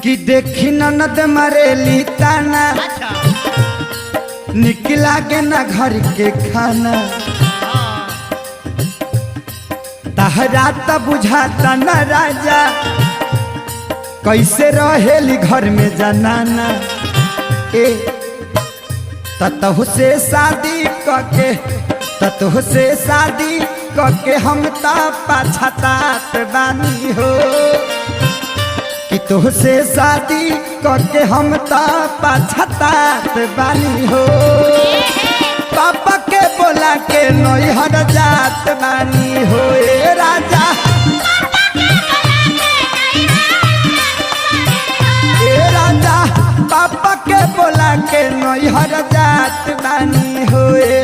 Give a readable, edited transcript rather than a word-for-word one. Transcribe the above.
कि देखी ननद मरेली ताना निकला के ना घर के खाना तहरा त बुझाता न राजा कैसे रहेली घर में जनाना ए ततहु से शादी कके हम ता पछतात बानी हो कि तुहसे शादी करके हम ता पछतात बानी हो पापा के बोला के नैहर जात बानी हो ए राजा ए राजा पापा के बोला के नैहर जात बानी हो ए